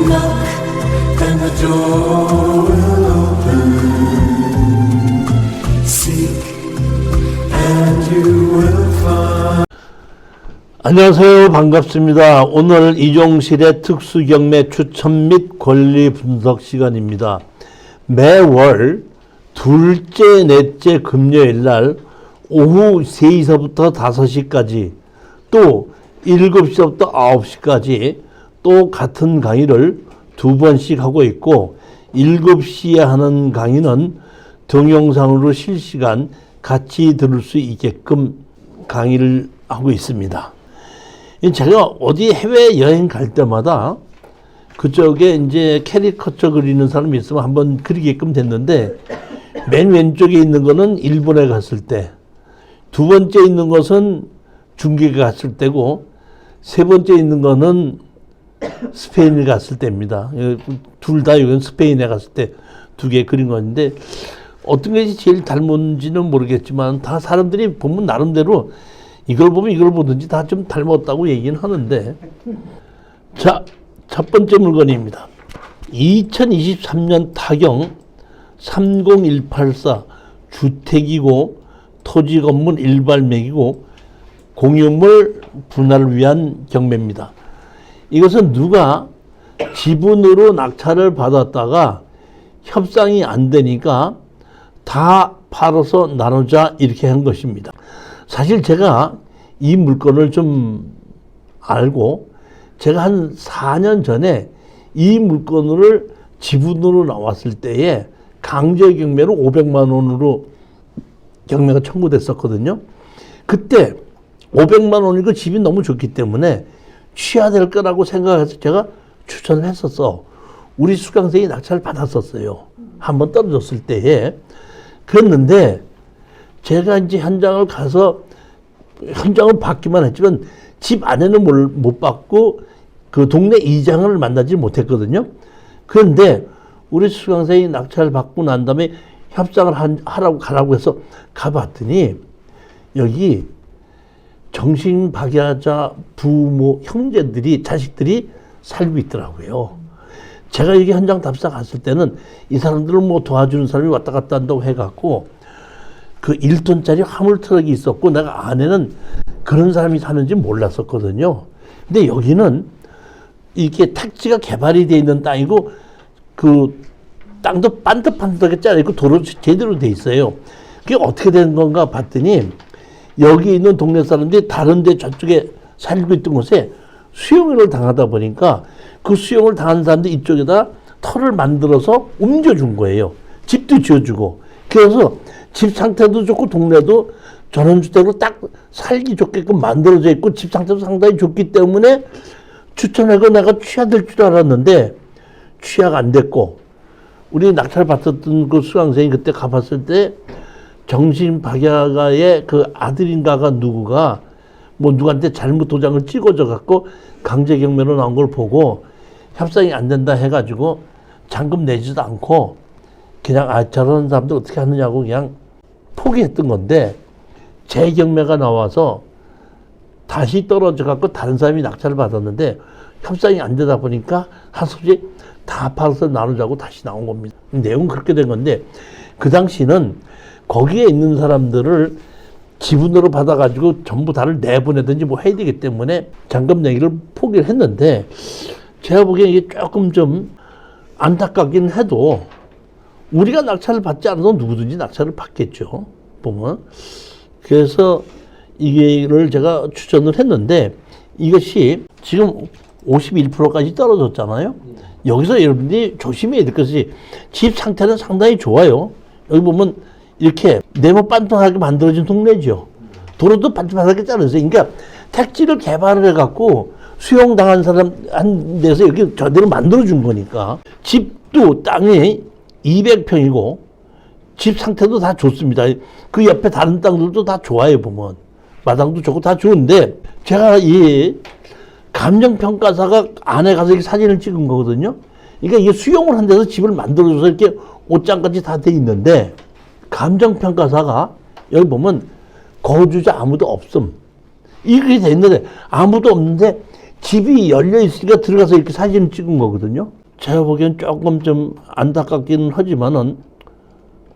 Knock and the door will open. Seek and you will find. 안녕하세요. 반갑습니다. 오늘 이종실의 특수경매 추천 및 권리 분석 시간입니다. 매월 둘째, 넷째 금요일 날 오후 3시부터 5시까지 또 7시부터 9시까지 또 같은 강의를 2번씩 하고 있고 7시에 하는 강의는 동영상으로 실시간 같이 들을 수 있게끔 강의를 하고 있습니다. 제가 어디 해외 여행 갈 때마다 그쪽에 이제 캐리커처 그리는 사람이 있으면 한번 그리게끔 됐는데 맨 왼쪽에 있는 거는 일본에 갔을 때, 두 번째 있는 것은 중국에 갔을 때고, 세 번째 있는 거는 스페인에 갔을 때입니다. 둘 다 이건 스페인에 갔을 때 두 개 그린 건데 어떤 것이 제일 닮은지는 모르겠지만 다 사람들이 보면 나름대로 이걸 보면 이걸 보든지 다 좀 닮았다고 얘기는 하는데, 자, 첫 번째 물건입니다. 2023년 타경 30184 주택이고 토지 건물 일발매이고 공유물 분할을 위한 경매입니다. 이것은 누가 지분으로 낙찰을 받았다가 협상이 안 되니까 다 팔아서 나누자 이렇게 한 것입니다. 사실 제가 이 물건을 좀 알고 제가 한 4년 전에 이 물건을 지분으로 나왔을 때에 강제 경매로 500만 원으로 경매가 청구됐었거든요. 그때 500만 원이고 집이 너무 좋기 때문에 취하될 거라고 생각해서 제가 추천을 했었어. 우리 수강생이 낙찰을 받았었어요. 한번 떨어졌을 때에. 그랬는데 제가 이제 현장을 가서 현장을 받기만 했지만 집 안에는 못 받고 그 동네 이장을 만나지 못했거든요. 그런데 우리 수강생이 낙찰을 받고 난 다음에 협상을 하라고 가라고 해서 가봤더니 여기 정신박약자 부모 형제들이 자식들이 살고 있더라고요. 제가 여기 현장 답사 갔을 때는 이 사람들을 뭐 도와주는 사람이 왔다 갔다 한다고 해갖고 그 1톤짜리 화물 트럭이 있었고 내가 안에는 그런 사람이 사는지 몰랐었거든요. 근데 여기는 이게 택지가 개발이 돼 있는 땅이고 그 땅도 반듯반듯하게 짜여있고 도로 제대로 돼 있어요. 그게 어떻게 된 건가 봤더니 여기 있는 동네 사람들이 다른데 저쪽에 살고 있던 곳에 수용을 당하다 보니까 그 수용을 당한 사람들 이쪽에다 터를 만들어서 옮겨준 거예요. 집도 지어주고. 그래서 집 상태도 좋고 동네도 전원주택으로 딱 살기 좋게끔 만들어져 있고 집 상태도 상당히 좋기 때문에 추천하고 내가 취하될 줄 알았는데 취하가 안 됐고, 우리 낙찰 받았던 그 수강생이 그때 가봤을 때 정신박약아의 그 아들인가가 누구가 뭐 누구한테 잘못 도장을 찍어줘 갖고 강제 경매로 나온 걸 보고 협상이 안 된다 해가지고 잔금 내지도 않고 그냥 저런 사람들 어떻게 하느냐고 그냥 포기했던 건데, 재경매가 나와서 다시 떨어져 갖고 다른 사람이 낙찰을 받았는데 협상이 안 되다 보니까 하소지 다 팔아서 나누자고 다시 나온 겁니다. 내용은 그렇게 된 건데 그 당시는 거기에 있는 사람들을 지분으로 받아가지고 전부 다를 내보내든지 뭐 해야 되기 때문에 잔금 내기를 포기를 했는데, 제가 보기엔 이게 조금 좀 안타깝긴 해도 우리가 낙찰을 받지 않아도 누구든지 낙찰을 받겠죠, 보면. 그래서 이거를 제가 추천을 했는데 이것이 지금 51%까지 떨어졌잖아요. 여기서 여러분들이 조심해야 될 것이 집 상태는 상당히 좋아요. 여기 보면 이렇게 네모 빤판하게 만들어진 동네죠. 도로도 반듯하게 짜르세요. 그러니까 택지를 개발을 해갖고 수용당한 사람 한 데서 여기 저대로 만들어준 거니까. 집도 땅이 200평이고 집 상태도 다 좋습니다. 그 옆에 다른 땅들도 다 좋아요, 보면. 마당도 좋고 다 좋은데 제가 이 감정평가사가 안에 가서 이렇게 사진을 찍은 거거든요. 그러니까 이게 수용을 한 데서 집을 만들어줘서 이렇게 옷장까지 다 돼 있는데 감정평가사가 여기 보면 거주자 아무도 없음. 이렇게 돼 있는데 아무도 없는데 집이 열려 있으니까 들어가서 이렇게 사진을 찍은 거거든요. 제가 보기엔 조금 좀 안타깝기는 하지만은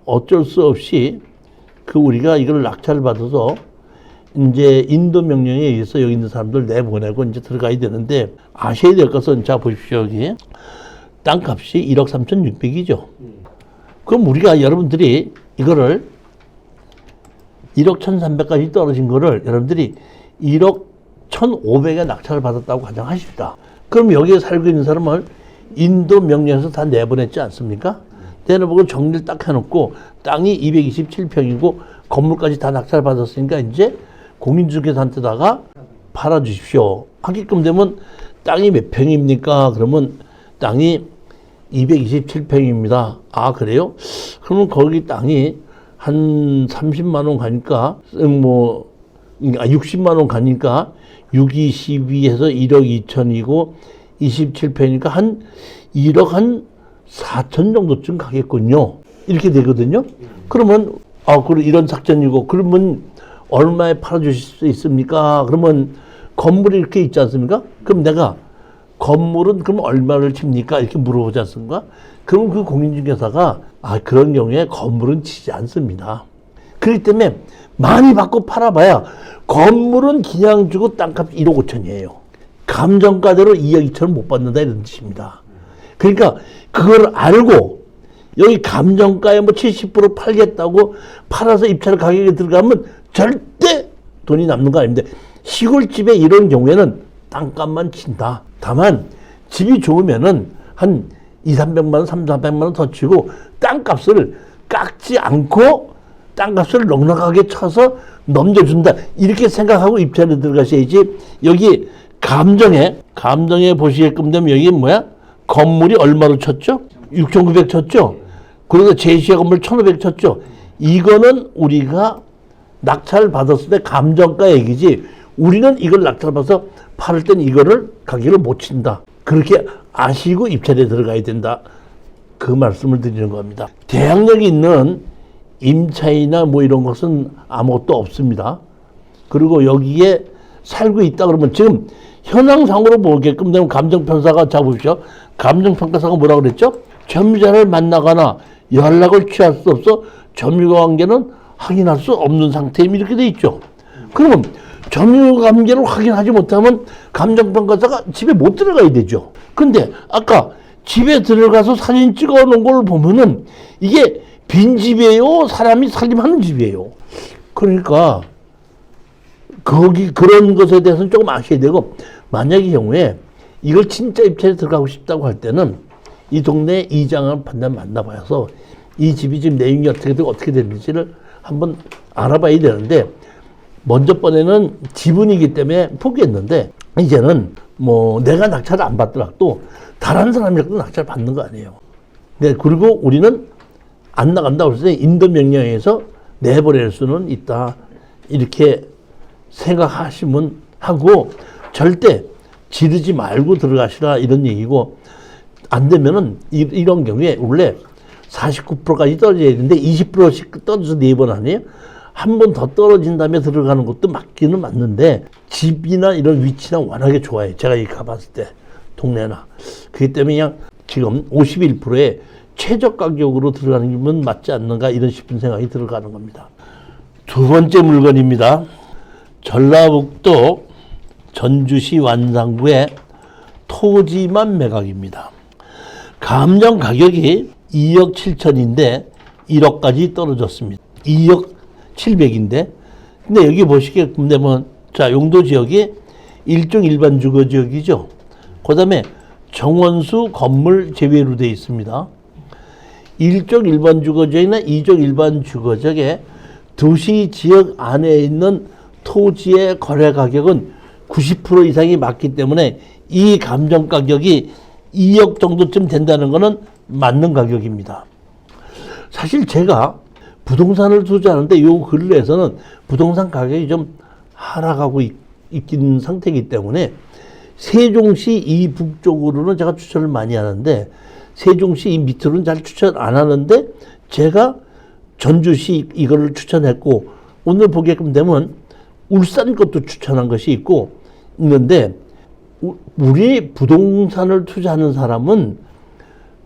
어쩔 수 없이 우리가 이걸 낙찰을 받아서 이제 인도 명령에 의해서 여기 있는 사람들 내보내고 이제 들어가야 되는데, 아셔야 될 것은, 자 보십시오. 여기 땅값이 1억 3,600이죠. 그럼 우리가 여러분들이 이거를 1억 1,300까지 떨어진 거를 여러분들이 1억 1,500에 낙찰을 받았다고 가정하십시다. 그럼 여기에 살고 있는 사람을 인도 명령에서 다 내보냈지 않습니까? 내려보고 정리를 딱 해놓고 땅이 227평이고 건물까지 다 낙찰 받았으니까 이제 공인중개사한테다가 팔아주십시오 하게끔 되면, 땅이 몇 평입니까? 그러면 땅이 227평입니다. 아 그래요? 그러면 거기 땅이 한 30만 원 가니까 60만 원 가니까 6, 2, 12해서 1억 2천이고 27평이니까 한 1억 한 4천 정도쯤 가겠군요. 이렇게 되거든요. 그러면 그럼 이런 작전이고, 그러면 얼마에 팔아주실 수 있습니까? 그러면 건물이 이렇게 있지 않습니까? 그럼 내가 건물은 그럼 얼마를 칩니까? 이렇게 물어보지 않습니까? 그럼 그 공인중개사가 그런 경우에 건물은 치지 않습니다. 그렇기 때문에 많이 받고 팔아봐야 건물은 그냥 주고 땅값 1억 5천이에요. 감정가대로 2억 2천을 못 받는다 이런 뜻입니다. 그러니까 그걸 알고 여기 감정가에 70% 팔겠다고 팔아서 입찰 가격에 들어가면 절대 돈이 남는 거 아닙니다. 시골집에 이런 경우에는 땅값만 친다. 다만 집이 좋으면은 한 200~300만 원, 300~400만 원 더 치고 땅값을 깎지 않고 땅값을 넉넉하게 쳐서 넘겨준다. 이렇게 생각하고 입찰에 들어가셔야지. 여기 감정에 보시게끔 되면 여기 뭐야? 건물이 얼마로 쳤죠? 6,900 쳤죠? 그러다 제시의 건물 1,500 쳤죠? 이거는 우리가 낙찰을 받았을 때 감정가 얘기지, 우리는 이걸 낙찰을 받아서 팔을 땐 이거를 가격을 못 친다. 그렇게 아시고 입찰에 들어가야 된다. 그 말씀을 드리는 겁니다. 대항력이 있는 임차이나 이런 것은 아무것도 없습니다. 그리고 여기에 살고 있다 그러면 지금 현황상으로 보게끔 되면 감정평가사가, 자 보십시오. 감정평가사가 뭐라고 그랬죠? 점유자를 만나거나 연락을 취할 수 없어 점유관계는 확인할 수 없는 상태, 이렇게 돼 있죠. 그러면 점유관계를 확인하지 못하면 감정평가사가 집에 못 들어가야 되죠. 근데 아까 집에 들어가서 사진 찍어 놓은 걸 보면은 이게 빈집이에요? 사람이 살림하는 집이에요? 그러니까 거기 그런 것에 대해서는 조금 아셔야 되고, 만약의 경우에 이걸 진짜 입찰에 들어가고 싶다고 할 때는 이 동네 이장을 만나봐서 이 집이 지금 내용이 어떻게 되는지를 한번 알아봐야 되는데, 먼저 번에는 지분이기 때문에 포기했는데, 이제는 내가 낙찰을 안 받더라도 다른 사람이라도 낙찰을 받는 거 아니에요. 네, 그리고 우리는 안 나간다고 해서 인도 명령에서 내보낼 수는 있다. 이렇게 생각하시면 하고, 절대 지르지 말고 들어가시라 이런 얘기고, 안 되면은 이런 경우에 원래 49%까지 떨어져야 되는데 20%씩 떨어져서 4번 아니에요? 한 번 더 떨어진 다음에 들어가는 것도 맞기는 맞는데, 집이나 이런 위치나 워낙에 좋아요. 제가 이 가봤을 때 동네나. 그렇기 때문에 그냥 지금 51%의 최저 가격으로 들어가는 게 맞지 않는가 이런 싶은 생각이 들어가는 겁니다. 두 번째 물건입니다. 전라북도 전주시 완산구의 토지만 매각입니다. 감정 가격이 2억 7천인데 1억까지 떨어졌습니다. 2억 700인데, 근데 여기 보시게끔 되면, 자, 용도 지역이 1종 일반 주거 지역이죠. 그 다음에 정원수 건물 제외로 되어 있습니다. 1종 일반 주거 지역이나 2종 일반 주거 지역에 도시 지역 안에 있는 토지의 거래 가격은 90% 이상이 맞기 때문에 이 감정 가격이 2억 정도쯤 된다는 것은 맞는 가격입니다. 사실 제가 부동산을 투자하는데 요 근래에서는 부동산 가격이 좀 하락하고 있긴 상태이기 때문에 세종시 이 북쪽으로는 제가 추천을 많이 하는데, 세종시 이 밑으로는 잘 추천 안 하는데, 제가 전주시 이거를 추천했고, 오늘 보게끔 되면 울산 것도 추천한 것이 있는데, 우리 부동산을 투자하는 사람은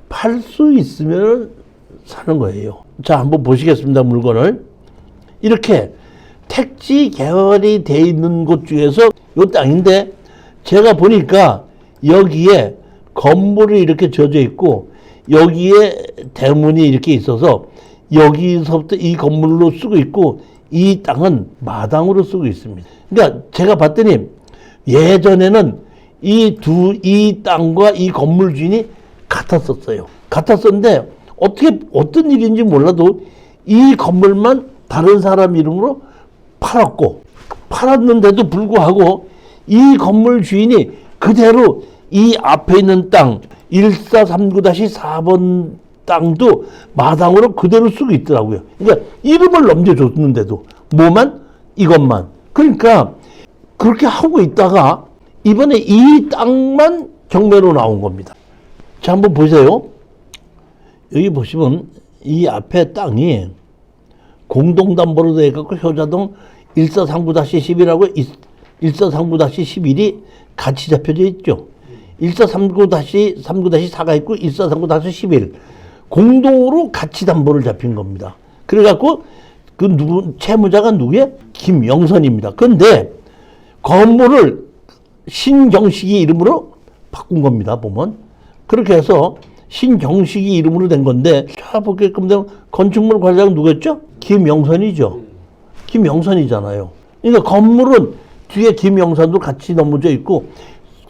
팔 수 있으면 사는 거예요. 자, 한번 보시겠습니다. 물건을. 이렇게 택지 계열이 돼 있는 곳 중에서 요 땅인데 제가 보니까 여기에 건물이 이렇게 져져 있고 여기에 대문이 이렇게 있어서 여기서부터 이 건물로 쓰고 있고 이 땅은 마당으로 쓰고 있습니다. 그러니까 제가 봤더니 예전에는 이 땅과 이 건물 주인이 같았었어요. 같았었는데 어떤 일인지 몰라도 이 건물만 다른 사람 이름으로 팔았는데도 불구하고 이 건물 주인이 그대로 이 앞에 있는 땅 1439-4번 땅도 마당으로 그대로 쓰고 있더라고요. 그러니까 이름을 넘겨줬는데도 뭐만? 이것만. 그러니까 그렇게 하고 있다가 이번에 이 땅만 경매로 나온 겁니다. 자, 한번 보세요. 여기 보시면 이 앞에 땅이 공동담보로 되어 있고 효자동 1439-11하고 1439-11이 같이 잡혀져 있죠. 1439-4가 있고 1439-11 공동으로 같이 담보를 잡힌 겁니다. 그래갖고 채무자가 누구예요? 김영선입니다. 그런데 건물을 신경식이 이름으로 바꾼 겁니다. 보면 그렇게 해서 신경식이 이름으로 된 건데 자 보게끔 되면 건축물 관리자가 누구였죠? 김영선이죠. 김영선이잖아요. 그러니까 건물은 뒤에 김영선도 같이 넘어져 있고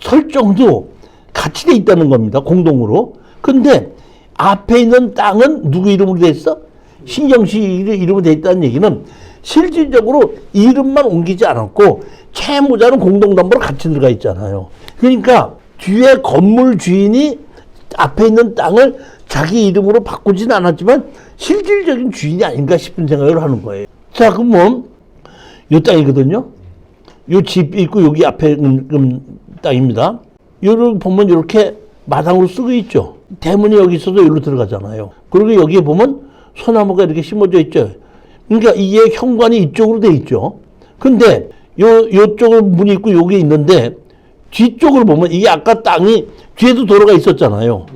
설정도 같이 돼 있다는 겁니다. 공동으로. 근데 앞에 있는 땅은 누구 이름으로 돼 있어? 신경식 이름으로 돼 있다는 얘기는 실질적으로 이름만 옮기지 않았고 채무자는 공동담보로 같이 들어가 있잖아요. 그러니까 뒤에 건물 주인이 앞에 있는 땅을 자기 이름으로 바꾸진 않았지만 실질적인 주인이 아닌가 싶은 생각을 하는 거예요. 자, 그러면 요 땅이거든요. 요 집 있고 여기 앞에 땅입니다. 요를 보면 이렇게 마당으로 쓰고 있죠. 대문이 여기 있어서 여기로 들어가잖아요. 그리고 여기에 보면 소나무가 이렇게 심어져 있죠. 그러니까 이게 현관이 이쪽으로 돼 있죠. 근데 요쪽은 문이 있고 여기 있는데 뒤쪽을 보면 이게 아까 땅이 뒤에도 도로가 있었잖아요.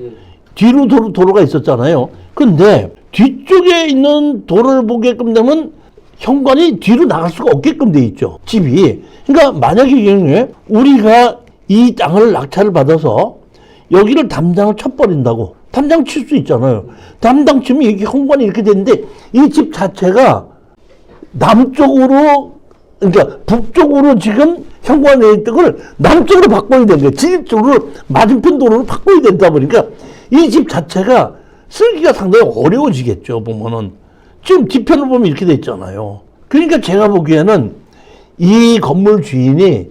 뒤로 도로가 있었잖아요. 근데 뒤쪽에 있는 도로를 보게끔 되면 현관이 뒤로 나갈 수가 없게끔 돼 있죠. 집이. 그러니까 만약에 우리가 이 땅을 낙찰을 받아서 여기를 담장을 쳐버린다고. 담장 칠 수 있잖아요. 담장 치면 이게 현관이 이렇게 되는데 이 집 자체가 남쪽으로 그러니까 북쪽으로 지금 현관에 있던 걸 남쪽으로 바꿔야 되는 거예요. 진입쪽으로 맞은편 도로로 바꿔야 된다 보니까 이 집 자체가 쓰기가 상당히 어려워지겠죠. 보면은 지금 뒤편을 보면 이렇게 돼 있잖아요. 그러니까 제가 보기에는 이 건물 주인이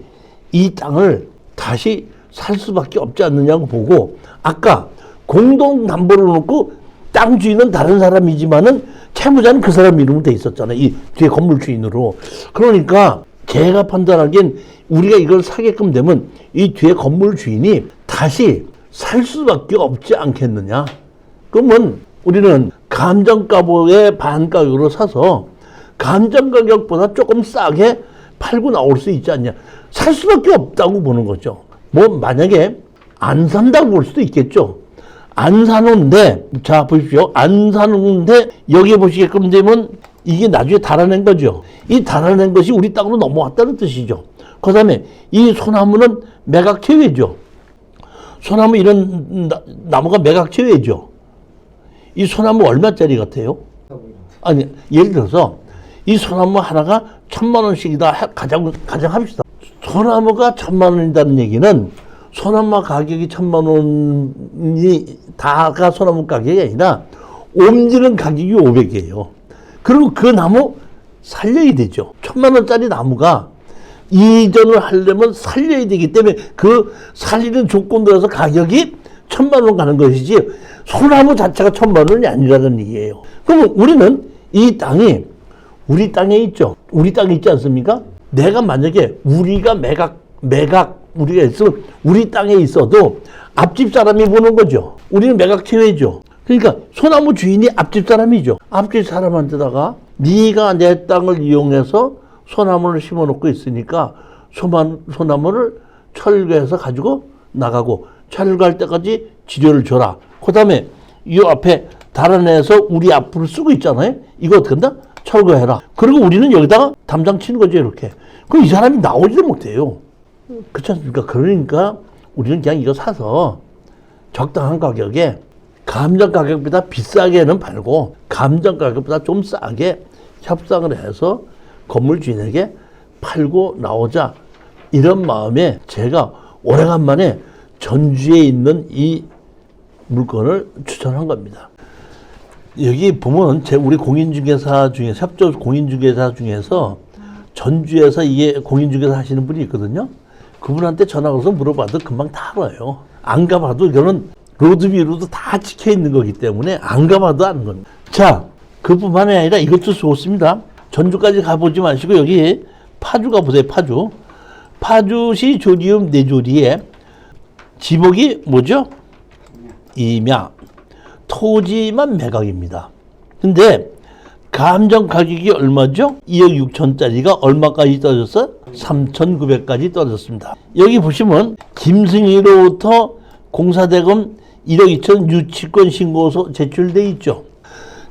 이 땅을 다시 살 수밖에 없지 않느냐고 보고 아까 공동담보를 놓고 땅 주인은 다른 사람이지만은 채무자는 그 사람 이름으로 돼 있었잖아요. 이 뒤에 건물 주인으로. 그러니까 제가 판단하기엔 우리가 이걸 사게끔 되면 이 뒤에 건물 주인이 다시 살 수밖에 없지 않겠느냐. 그러면 우리는 감정가격의 반가격으로 사서 감정가격보다 조금 싸게 팔고 나올 수 있지 않냐. 살 수밖에 없다고 보는 거죠. 뭐 만약에 안 산다고 볼 수도 있겠죠. 안 사놓은데 자 보십시오. 안 사놓은데 여기 보시게끔 되면 이게 나중에 달아낸 거죠. 이 달아낸 것이 우리 땅으로 넘어왔다는 뜻이죠. 그 다음에 이 소나무는 매각체외죠. 소나무 이런 나무가 매각체외죠. 이 소나무 얼마짜리 같아요? 아니 예를 들어서 이 소나무 하나가 1,000만 원씩이다 가장 합시다. 소나무가 1,000만 원이라는 얘기는 소나무 가격이 1,000만 원이 다가 소나무 가격이 아니라 옮기는 가격이 500이에요. 그리고 그 나무 살려야 되죠. 1,000만 원짜리 나무가 이전을 하려면 살려야 되기 때문에 그 살리는 조건들에서 가격이 1,000만 원 가는 것이지 소나무 자체가 1,000만 원이 아니라는 얘기예요. 그러면 우리는 이 땅이 우리 땅에 있죠. 우리 땅에 있지 않습니까? 내가 만약에 우리가 우리가 있으면 우리 땅에 있어도 앞집 사람이 보는 거죠. 우리는 매각체외죠. 그러니까 소나무 주인이 앞집 사람이죠. 앞집 사람한테다가 네가 내 땅을 이용해서 소나무를 심어놓고 있으니까 소나무를 철거해서 가지고 나가고 철거할 때까지 지료를 줘라. 그 다음에 이 앞에 달아내서 우리 앞으로 쓰고 있잖아요. 이거 어떻게 한다? 철거해라. 그리고 우리는 여기다가 담장 치는 거죠, 이렇게. 그럼 이 사람이 나오지를 못해요. 그렇지 않습니까? 그러니까 우리는 그냥 이거 사서 적당한 가격에 감정 가격보다 비싸게는 팔고 감정 가격보다 좀 싸게 협상을 해서 건물 주인에게 팔고 나오자. 이런 마음에 제가 오래간만에 전주에 있는 이 물건을 추천한 겁니다. 여기 보면 우리 공인중개사 중에 협조 공인중개사 중에서 전주에서 이게 공인중개사 하시는 분이 있거든요. 그분한테 전화 걸어서 물어봐도 금방 다 알아요. 안 가봐도 이거는 로드뷰로도 다 찍혀 있는 거기 때문에 안 가봐도 아는 겁니다. 자, 그뿐만이 아니라 이것도 좋습니다. 전주까지 가보지 마시고 여기 파주 가보세요. 파주. 파주시 조리움 내조리에 지목이 뭐죠? 임야. 토지만 매각입니다. 근데 감정 가격이 얼마죠? 2억 6천짜리가 얼마까지 떨어졌어? 3,900까지 떨어졌습니다. 여기 보시면 김승희로부터 공사대금 1억 2천 유치권 신고서 제출돼 있죠.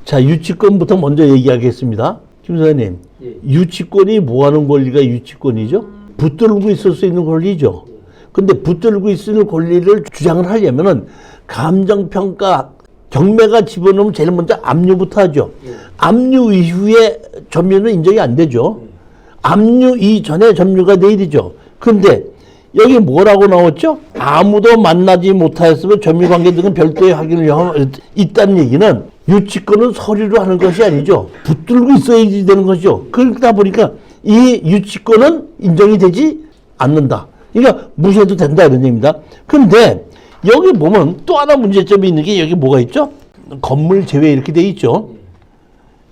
자, 유치권부터 먼저 얘기하겠습니다. 김 선생님, 유치권이 뭐 하는 권리가 유치권이죠? 붙들고 있을 수 있는 권리죠. 근데 붙들고 있을 권리를 주장을 하려면은 감정평가 경매가 집어넣으면 제일 먼저 압류부터 하죠. 압류 이후에 점유는 인정이 안 되죠. 압류 이전에 점유가 내일이죠. 근데 여기 뭐라고 나왔죠? 아무도 만나지 못하였으면 점유관계 등은 별도의 확인을 있다는 얘기는 유치권은 서류로 하는 것이 아니죠. 붙들고 있어야지 되는 것이죠. 그러다 보니까 이 유치권은 인정이 되지 않는다. 그러니까 무시해도 된다 이런 얘기입니다. 근데 여기 보면 또 하나 문제점이 있는 게 여기 뭐가 있죠? 건물 제외 이렇게 돼 있죠.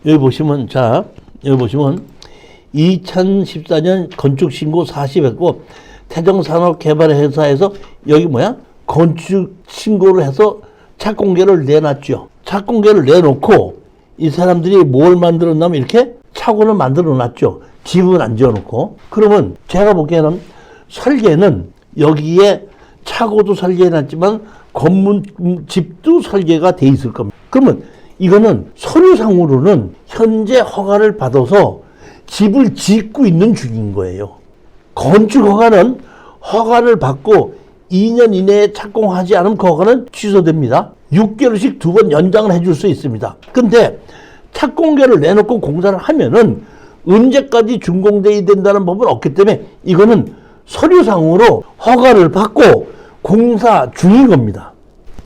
여기 보시면 자, 여기 보시면 2014년 건축신고 40했고 태정산업개발회사에서 여기 뭐야? 건축신고를 해서 착공계를 내놨죠. 착공계를 내놓고 이 사람들이 뭘 만들었냐면 이렇게 차고는 만들어 놨죠. 집은 안 지어놓고. 그러면 제가 보기에는 설계는 여기에 차고도 설계해놨지만 건물 집도 설계가 돼 있을 겁니다. 그러면 이거는 서류상으로는 현재 허가를 받아서 집을 짓고 있는 중인 거예요. 건축 허가는 허가를 받고 2년 이내에 착공하지 않으면 그 허가는 취소됩니다. 6개월씩 2번 연장을 해줄 수 있습니다. 근데 착공계를 내놓고 공사를 하면은 언제까지 준공돼야 된다는 법은 없기 때문에 이거는 서류상으로 허가를 받고 공사 중인 겁니다.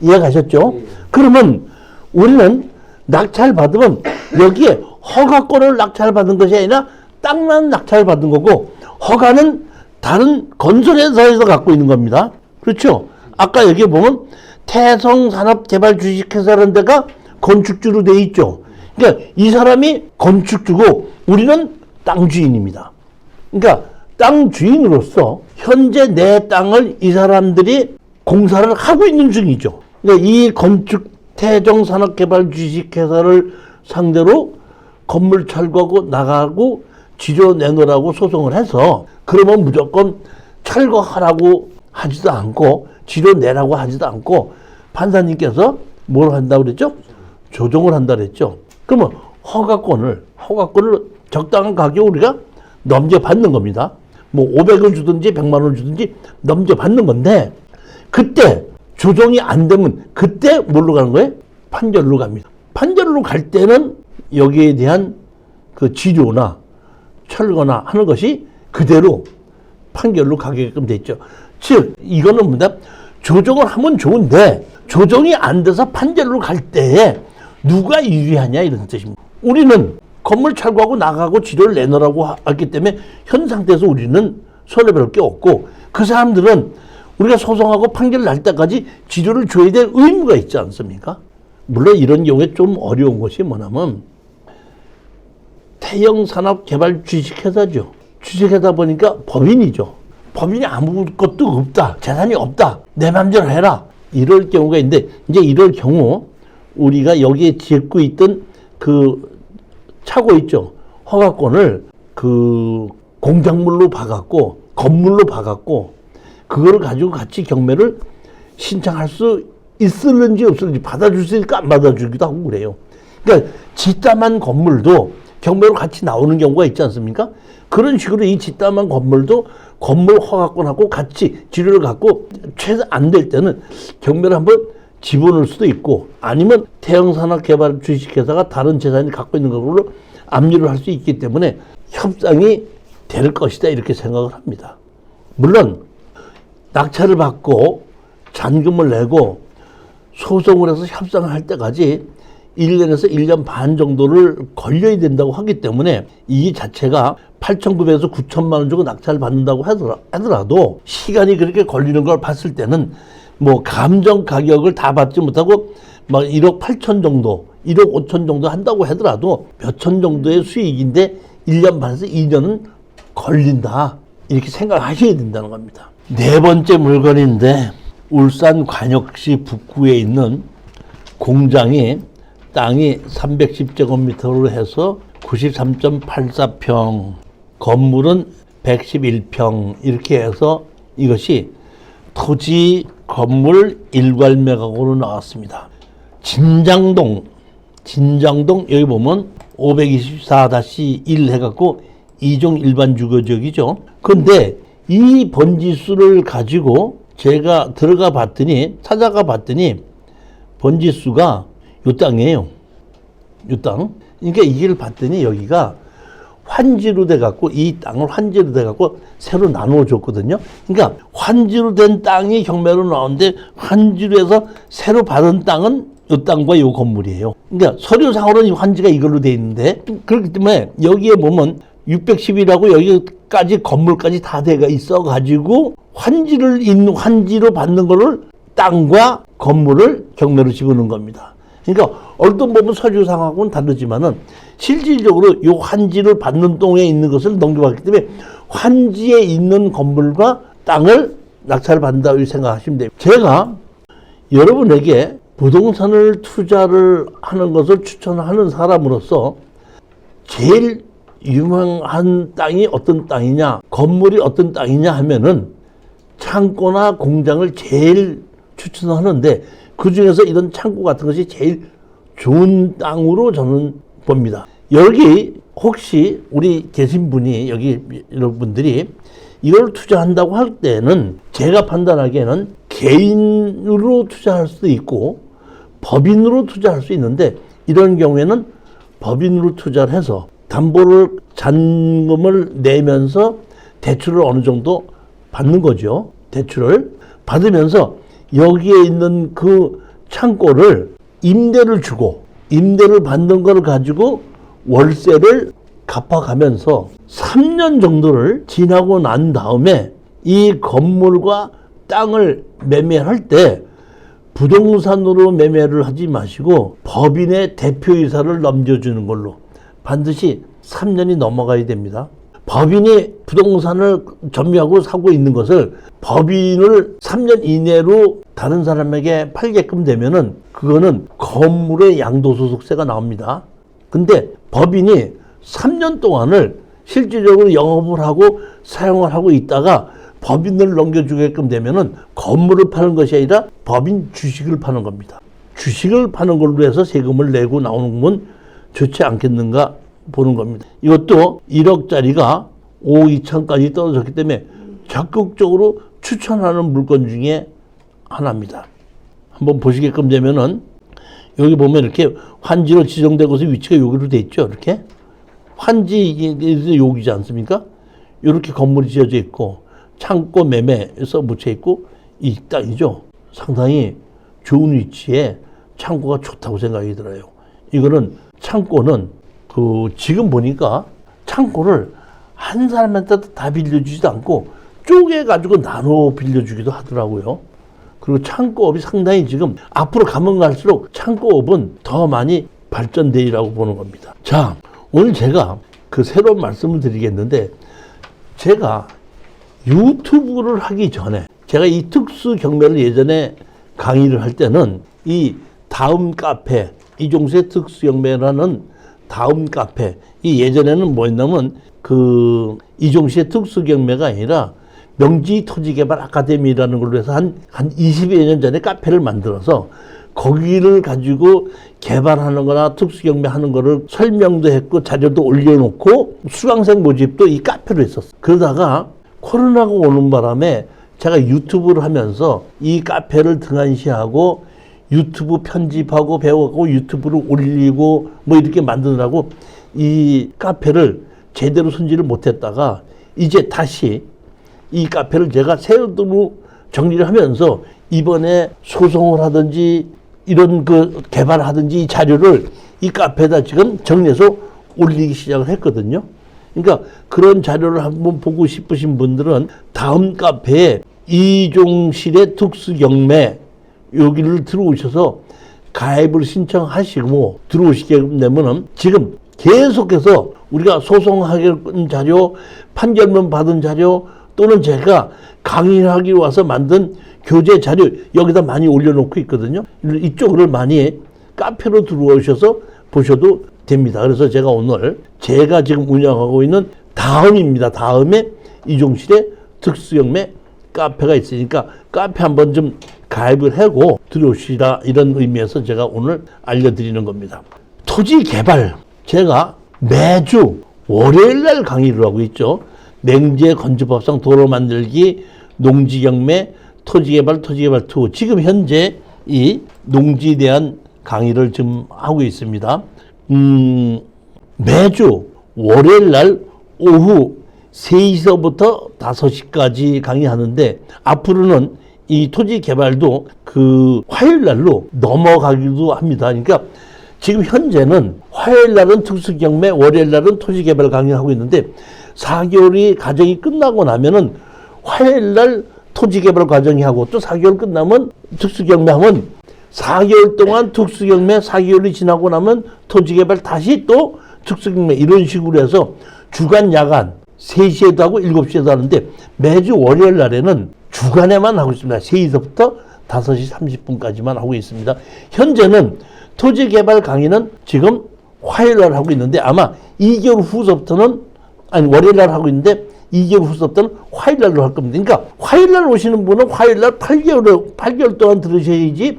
이해가셨죠? 그러면 우리는 낙찰 받으면 여기에 허가권을 낙찰받은 것이 아니라 땅만 낙찰받은 거고 허가는 다른 건설회사에서 갖고 있는 겁니다. 그렇죠? 아까 여기 보면 태성산업개발주식회사라는 데가 건축주로 돼 있죠. 그러니까 이 사람이 건축주고 우리는 땅 주인입니다. 그러니까 땅 주인으로서 현재 내 땅을 이 사람들이 공사를 하고 있는 중이죠. 그러니까 이 건축 태정산업개발주식회사를 상대로 건물 철거하고 나가고 지료 내놓으라고 소송을 해서 그러면 무조건 철거하라고 하지도 않고 지료 내라고 하지도 않고 판사님께서 뭘 한다고 그랬죠? 조정을 한다고 그랬죠. 그러면 허가권을 적당한 가격에 우리가 넘겨받는 겁니다. 뭐 500원 주든지 100만 원 주든지 넘겨받는 건데 그때 조정이 안 되면 그때 뭘로 가는 거예요? 판결로 갑니다. 판결로 갈 때는 여기에 대한 그 지료나 철거나 하는 것이 그대로 판결로 가게끔 돼 있죠. 즉 이거는 뭐냐? 조정을 하면 좋은데 조정이 안 돼서 판결로 갈 때에 누가 유리하냐 이런 뜻입니다. 우리는 건물 철거하고 나가고 지료를 내놓으라고 했기 때문에 현 상태에서 우리는 손해볼 게 없고 그 사람들은 우리가 소송하고 판결 날 때까지 지료를 줘야 될 의무가 있지 않습니까? 물론 이런 경우에 좀 어려운 것이 뭐냐면 태영산업개발주식회사죠. 주식회사 보니까 법인이죠. 법인이 아무것도 없다. 재산이 없다. 내 맘대로 해라. 이럴 경우가 있는데 이제 이럴 경우 우리가 여기에 짓고 있던 그 차고 있죠. 허가권을 그 공작물로 봐갖고 건물로 봐갖고 그걸 가지고 같이 경매를 신청할 수 있을는지 없을는지 받아줄 수 있을까 안 받아주기도 하고 그래요. 그러니까 뒷담한 건물도 경매로 같이 나오는 경우가 있지 않습니까? 그런 식으로 이 뒷담한 건물도 건물 허가권하고 같이 지료를 갖고 최소 안 될 때는 경매를 한번 집어넣을 수도 있고 아니면 태영산업개발 주식회사가 다른 재산을 갖고 있는 걸로 압류를 할 수 있기 때문에 협상이 될 것이다 이렇게 생각을 합니다. 물론 낙찰을 받고 잔금을 내고 소송을 해서 협상을 할 때까지 1년에서 1년 반 정도를 걸려야 된다고 하기 때문에 이 자체가 8,900에서 9천만 원 주고 낙찰을 받는다고 하더라도 시간이 그렇게 걸리는 걸 봤을 때는 뭐 감정 가격을 다 받지 못하고 막 1억 8천 정도, 1억 5천 정도 한다고 하더라도 몇천 정도의 수익인데 1년 반에서 2년은 걸린다. 이렇게 생각하셔야 된다는 겁니다. 네 번째 물건인데 울산광역시 북구에 있는 공장이 땅이 310제곱미터로 해서 93.84평, 건물은 111평 이렇게 해서 이것이 토지 건물 일괄매각으로 나왔습니다. 진장동 여기 보면 524-1 해갖고 이종 일반 주거지역이죠. 근데 이 번지수를 가지고 제가 찾아가 봤더니 번지수가 요 땅이에요. 요 땅. 그러니까 이걸 봤더니 여기가 환지로 돼갖고 이 땅을 환지로 돼갖고 새로 나누어 줬거든요. 그러니까 환지로 된 땅이 경매로 나오는데 환지로 해서 새로 받은 땅은 이 땅과 이 건물이에요. 그러니까 서류상으로는 환지가 이걸로 돼 있는데 그렇기 때문에 여기에 보면 610이라고 여기까지 건물까지 다 돼가 있어가지고 환지로 받는 거를 땅과 건물을 경매로 집어넣은 겁니다. 그러니까 얼핏 보면 서류상하고는 다르지만은 실질적으로 이 환지를 받는 동에 있는 것을 넘겨봤기 때문에 환지에 있는 건물과 땅을 낙찰을 받는다고 생각하시면 돼요. 제가 여러분에게 부동산을 투자를 하는 것을 추천하는 사람으로서 제일 유명한 땅이 어떤 땅이냐, 건물이 어떤 땅이냐 하면은 창고나 공장을 제일 추천하는데 그 중에서 이런 창고 같은 것이 제일 좋은 땅으로 저는 봅니다. 여기 혹시 우리 계신 분이 여기 여러분들이 이걸 투자한다고 할 때는 제가 판단하기에는 개인으로 투자할 수도 있고 법인으로 투자할 수 있는데 이런 경우에는 법인으로 투자를 해서 담보를 잔금을 내면서 대출을 어느 정도 받는 거죠. 대출을 받으면서 여기에 있는 그 창고를 임대를 주고 임대를 받는 걸 가지고 월세를 갚아가면서 3년 정도를 지나고 난 다음에 이 건물과 땅을 매매할 때 부동산으로 매매를 하지 마시고 법인의 대표이사를 넘겨주는 걸로 반드시 3년이 넘어가야 됩니다. 법인이 부동산을 점유하고 사고 있는 것을 법인을 3년 이내로 다른 사람에게 팔게끔 되면은 그거는 건물의 양도소득세가 나옵니다. 근데 법인이 3년 동안을 실질적으로 영업을 하고 사용을 하고 있다가 법인을 넘겨주게끔 되면은 건물을 파는 것이 아니라 법인 주식을 파는 겁니다. 주식을 파는 걸로 해서 세금을 내고 나오는 건 좋지 않겠는가 보는 겁니다. 이것도 1억짜리가 5억 2천까지 떨어졌기 때문에 적극적으로 추천하는 물건 중에 하나입니다. 한번 보시게끔 되면은 여기 보면 이렇게 환지로 지정되고서 위치가 여기로 돼 있죠. 이렇게 환지 여기지 않습니까? 이렇게 건물이 지어져 있고 창고 매매에서 묻혀 있고 이 땅이죠. 상당히 좋은 위치에 창고가 좋다고 생각이 들어요. 이거는 창고는 지금 보니까 창고를 한 사람한테 다 빌려주지도 않고 쪼개가지고 나눠 빌려주기도 하더라고요. 그리고 창고업이 상당히 지금 앞으로 가면 갈수록 창고업은 더 많이 발전되리라고 보는 겁니다. 자, 오늘 제가 그 새로운 말씀을 드리겠는데 제가 유튜브를 하기 전에 제가 이 특수 경매를 예전에 강의를 할 때는 이 다음 카페 이종수의 특수 경매라는 다음 카페 이 예전에는 뭐였냐면 그 이종수의 특수 경매가 아니라 명지토지개발 아카데미라는 걸로 해서 한 20여 년 전에 카페를 만들어서 거기를 가지고 개발하는 거나 특수경매 하는 거를 설명도 했고 자료도 올려놓고 수강생 모집도 이 카페로 했었어요. 그러다가 코로나가 오는 바람에 제가 유튜브를 하면서 이 카페를 등한시하고 유튜브 편집하고 배우고 유튜브를 올리고 뭐 이렇게 만드느라고 이 카페를 제대로 손질을 못했다가 이제 다시 이 카페를 제가 새로 정리를 하면서 이번에 소송을 하든지 이런 그 개발하든지 이 자료를 이 카페에다 지금 정리해서 올리기 시작을 했거든요. 그러니까 그런 자료를 한번 보고 싶으신 분들은 다음 카페에 이종실의 특수경매 여기를 들어오셔서 가입을 신청하시고 들어오시게 되면은 지금 계속해서 우리가 소송하는 자료, 판결문 받은 자료 또는 제가 강의하기 와서 만든 교재 자료 여기다 많이 올려놓고 있거든요. 이쪽을 많이 카페로 들어오셔서 보셔도 됩니다. 그래서 제가 오늘 제가 지금 운영하고 있는 다음입니다. 다음에 이종실의 특수경매 카페가 있으니까 카페 한번 좀 가입을 하고 들어오시라 이런 의미에서 제가 오늘 알려드리는 겁니다. 토지 개발 제가 매주 월요일 날 강의를 하고 있죠. 맹제 건축법상 도로 만들기 농지경매 토지개발 2 지금 현재 이 농지에 대한 강의를 지금 하고 있습니다. 매주 월요일 날 오후 3시서부터 5시까지 강의하는데 앞으로는 이 토지 개발도 그 화요일 날로 넘어가기도 합니다. 그러니까 지금 현재는 화요일 날은 특수경매, 월요일 날은 토지 개발 강의하고 있는데 4개월이 과정이 끝나고 나면은 화요일 날 토지 개발 과정이 하고 또 4개월 끝나면 특수경매 하면 4개월 동안 특수경매 4개월이 지나고 나면 토지 개발 다시 또 특수경매 이런 식으로 해서 주간 야간 3시에도 하고 7시에도 하는데 매주 월요일 날에는 주간에만 하고 있습니다. 3시부터 5시 30분까지만 하고 있습니다. 현재는 토지 개발 강의는 지금 화요일 날 하고 있는데 아마 2개월 후서부터는 아니 월요일 날 하고 있는데 2개월 후서부터는 화요일 날로 할 겁니다. 그러니까 화요일 날 오시는 분은 화요일 날 8개월 동안 들으셔야지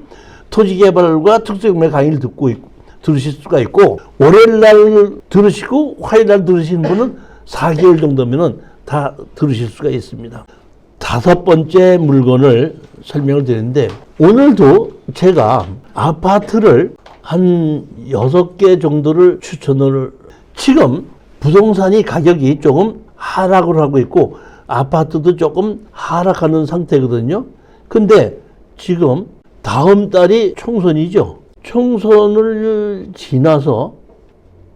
토지 개발과 특수경매 강의를 들으실 수가 있고 월요일 날 들으시고 화요일 날 들으시는 분은 4개월 정도면은 다 들으실 수가 있습니다. 5번째 물건을 설명을 드리는데 오늘도 제가 아파트를 한 6개 정도를 추천을 지금 부동산이 가격이 조금 하락을 하고 있고 아파트도 조금 하락하는 상태거든요. 근데 지금 다음 달이 총선이죠. 총선을 지나서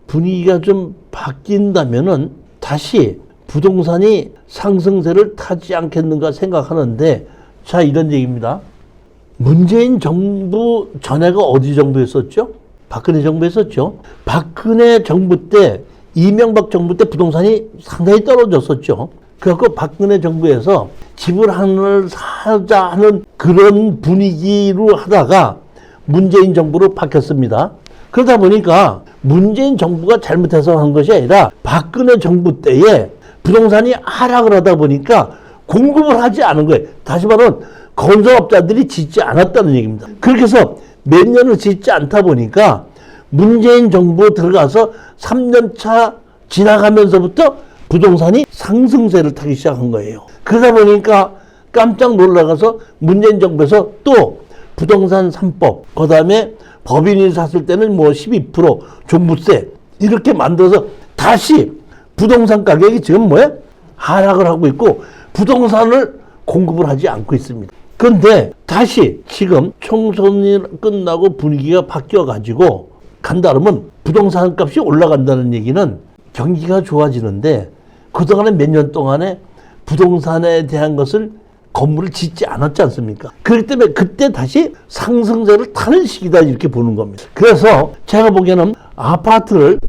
분위기가 좀 바뀐다면은 다시 부동산이 상승세를 타지 않겠는가 생각하는데 자 이런 얘기입니다. 문재인 정부 전에가 어디 정부였었죠? 박근혜 정부였었죠. 박근혜 정부 때 이명박 정부 때 부동산이 상당히 떨어졌었죠. 그래서 박근혜 정부에서 집을 하나를 사자 하는 그런 분위기로 하다가 문재인 정부로 바뀌었습니다. 그러다 보니까 문재인 정부가 잘못해서 한 것이 아니라 박근혜 정부 때에 부동산이 하락을 하다 보니까 공급을 하지 않은 거예요. 다시 말하면 건설업자들이 짓지 않았다는 얘기입니다. 그렇게 해서 몇 년을 짓지 않다 보니까 문재인 정부 들어가서 3년차 지나가면서부터 부동산이 상승세를 타기 시작한 거예요. 그러다 보니까 깜짝 놀라가서 문재인 정부에서 또 부동산 3법, 그 다음에 법인이 샀을 때는 뭐 12% 종부세 이렇게 만들어서 다시 부동산 가격이 지금 뭐야? 하락을 하고 있고 부동산을 공급을 하지 않고 있습니다. 그런데 다시 지금 총선이 끝나고 분위기가 바뀌어가지고 간다면 부동산 값이 올라간다는 얘기는 경기가 좋아지는데 그동안에 몇 년 동안에 부동산에 대한 것을 건물을 짓지 않았지 않습니까? 그렇기 때문에 그때 다시 상승세를 타는 시기다 이렇게 보는 겁니다. 그래서 제가 보기에는 아파트를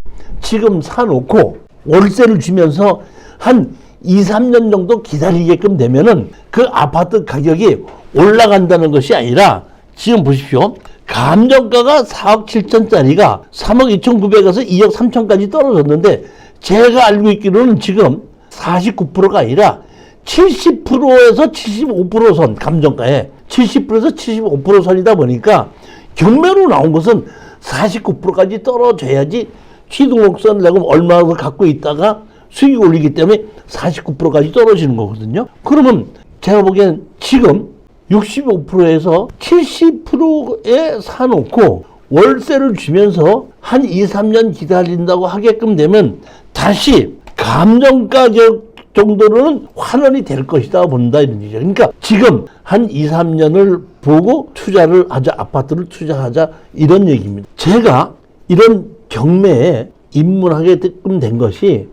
지금 사놓고 월세를 주면서 한 2, 3년 정도 기다리게끔 되면은 그 아파트 가격이 올라간다는 것이 아니라 지금 보십시오. 감정가가 4억 7천짜리가 3억 2천9백에서 2억 3천까지 떨어졌는데 제가 알고 있기로는 지금 49%가 아니라 70%에서 75% 선, 감정가에 70%에서 75% 선이다 보니까 경매로 나온 것은 49%까지 떨어져야지 취등록세를 내고 얼마나 갖고 있다가 수익이 올리기 때문에 49%까지 떨어지는 거거든요. 그러면 제가 보기엔 지금 65%에서 70%에 사놓고 월세를 주면서 한 2, 3년 기다린다고 하게끔 되면 다시 감정가격 정도로는 환원이 될 것이다 본다 이런 얘기죠. 그러니까 지금 한 2, 3년을 보고 투자를 하자, 아파트를 투자하자 이런 얘기입니다. 제가 이런 경매에 입문하게 된 것이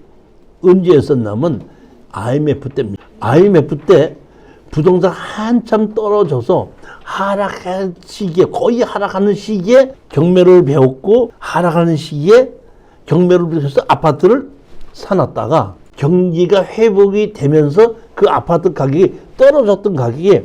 언제였었냐면 IMF 때입니다. IMF 때 부동산 한참 떨어져서 하락한 시기에, 거의 하락하는 시기에 경매를 배웠고 하락하는 시기에 경매를 배워서 아파트를 사놨다가 경기가 회복이 되면서 그 아파트 가격이 떨어졌던 가격이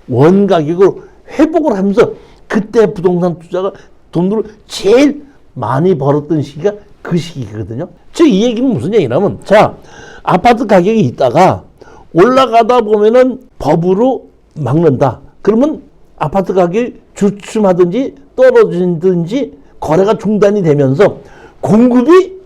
원 가격으로 회복을 하면서 그때 부동산 투자가 돈을 제일 많이 벌었던 시기가 그 시기거든요. 즉 이 얘기는 무슨 얘기냐면, 자, 아파트 가격이 있다가 올라가다 보면은 법으로 막는다. 그러면 아파트 가격이 주춤하든지 떨어지든지 거래가 중단이 되면서 공급이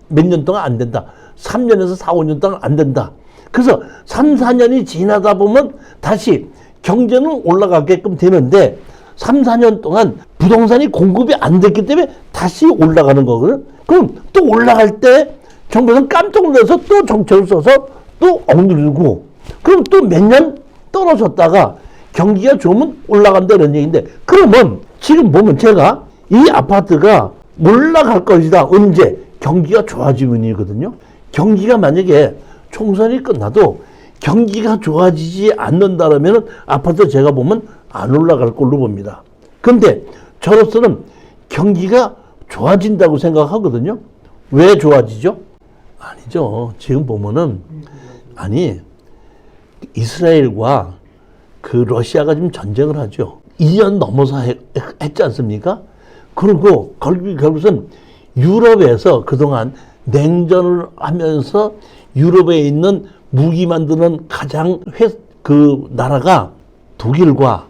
몇 년 동안 안 된다. 3년에서 4, 5년 동안 안 된다. 그래서 3, 4년이 지나다 보면 다시 경제는 올라가게끔 되는데 3, 4년 동안 부동산이 공급이 안 됐기 때문에 다시 올라가는 거거든. 그럼 또 올라갈 때 정부는 깜짝 놀라서 또 정책을 써서 또 억누르고, 그럼 또 몇 년 떨어졌다가 경기가 좋으면 올라간다 이런 얘기인데, 그러면 지금 보면 제가 이 아파트가 올라갈 것이다. 언제? 경기가 좋아지면이거든요. 경기가 만약에 총선이 끝나도 경기가 좋아지지 않는다라면 아파트 제가 보면 안 올라갈 걸로 봅니다. 그런데 저로서는 경기가 좋아진다고 생각하거든요. 왜 좋아지죠? 아니죠. 지금 보면은, 아니, 이스라엘과 그 러시아가 지금 전쟁을 하죠. 2년 넘어서 했지 않습니까? 그리고 결국은 유럽에서 그동안 냉전을 하면서 유럽에 있는 무기 만드는 가장 그 나라가 독일과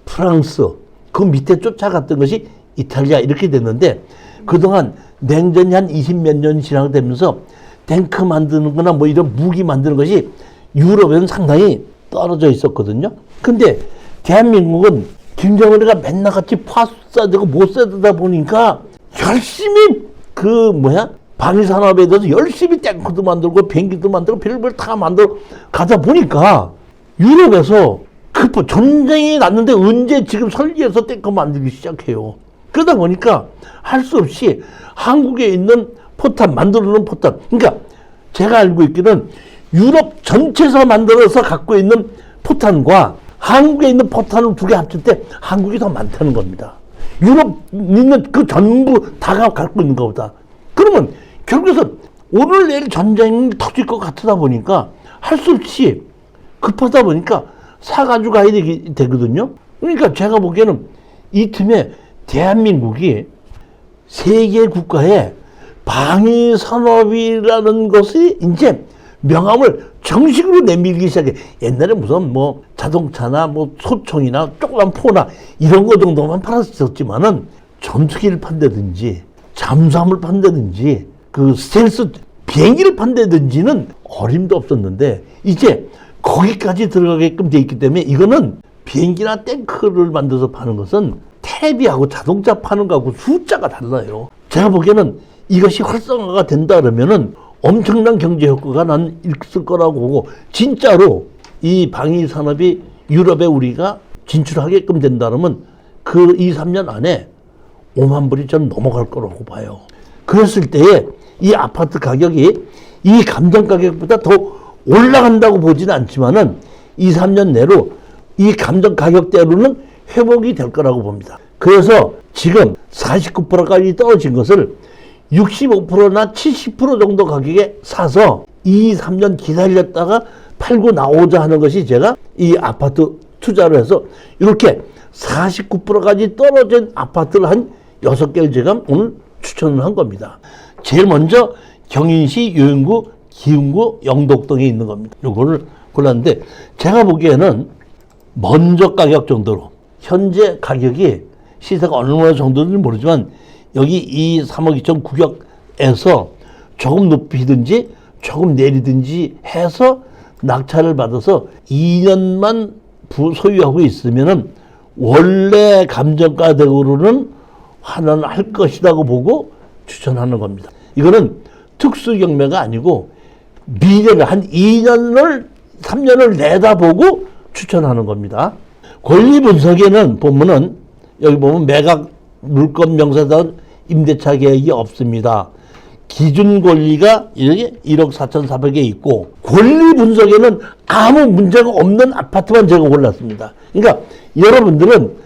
프랑스, 그 밑에 쫓아갔던 것이 이탈리아 이렇게 됐는데, 그동안 냉전이 한 20몇 년 지나되면서 탱크 만드는 거나 뭐 이런 무기 만드는 것이 유럽에는 상당히 떨어져 있었거든요. 근데 대한민국은 김정은이가 맨날 같이 파수 쏴대고 못 쏴대다 보니까 열심히 방위산업에 대해서 열심히 탱크도 만들고 비행기도 만들고 별별 다 만들어 가다 보니까 유럽에서 전쟁이 났는데 언제 지금 설계해서 탱크 만들기 시작해요. 그러다 보니까 할 수 없이 한국에 있는 포탄, 만들어놓은 포탄, 그러니까 제가 알고 있기는 유럽 전체에서 만들어서 갖고 있는 포탄과 한국에 있는 포탄을 두 개 합칠 때 한국이 더 많다는 겁니다. 유럽 있는 그 전부 다 갖고 있는 것보다. 그러면 결국에서 오늘 내일 전쟁이 터질 것 같다 보니까 할 수 없이 급하다 보니까 사가지고 가야 되거든요. 그러니까 제가 보기에는 이 틈에 대한민국이 세계 국가의 방위 산업이라는 것이 이제 명함을 정식으로 내밀기 시작해. 옛날에 무슨 뭐 자동차나 뭐 소총이나 조그만 포나 이런 거 정도만 팔았었지만은 전투기를 판다든지 잠수함을 판다든지 그 스텔스 비행기를 판다든지는 어림도 없었는데 이제 거기까지 들어가게끔 돼 있기 때문에 이거는 비행기나 탱크를 만들어서 파는 것은 텔레비하고 자동차 파는 거하고 숫자가 달라요. 제가 보기에는 이것이 활성화가 된다 그러면은 엄청난 경제 효과가 난 있을 거라고 보고, 진짜로 이 방위 산업이 유럽에 우리가 진출하게끔 된다면 그 2, 3년 안에 5만 불이 전 넘어갈 거라고 봐요. 그랬을 때에 이 아파트 가격이 이 감정 가격보다 더 올라간다고 보지는 않지만은 2, 3년 내로 이 감정 가격대로는 회복이 될 거라고 봅니다. 그래서 지금 49%까지 떨어진 것을 65%나 70% 정도 가격에 사서 2, 3년 기다렸다가 팔고 나오자 하는 것이 제가 이 아파트 투자를 해서 이렇게 49%까지 떨어진 아파트를 한 6개를 제가 오늘 추천을 한 겁니다. 제일 먼저 경인시 요영구, 기흥구, 영덕동에 있는 겁니다. 요거를 골랐는데 제가 보기에는 먼저 가격 정도로 현재 가격이 시세가 어느 정도인지 모르지만 여기 이 3억 2천 구격에서 조금 높이든지 조금 내리든지 해서 낙찰을 받아서 2년만 소유하고 있으면은 원래 감정가대로는 환원할 것이라고 보고 추천하는 겁니다. 이거는 특수 경매가 아니고 미래를 한 2년을 3년을 내다보고 추천하는 겁니다. 권리 분석에는 보면은 여기 보면 매각 물건 명세자는 임대차 계획이 없습니다. 기준 권리가 이렇게 1억 4,400에 있고 권리 분석에는 아무 문제가 없는 아파트만 제가 골랐습니다. 그러니까 여러분들은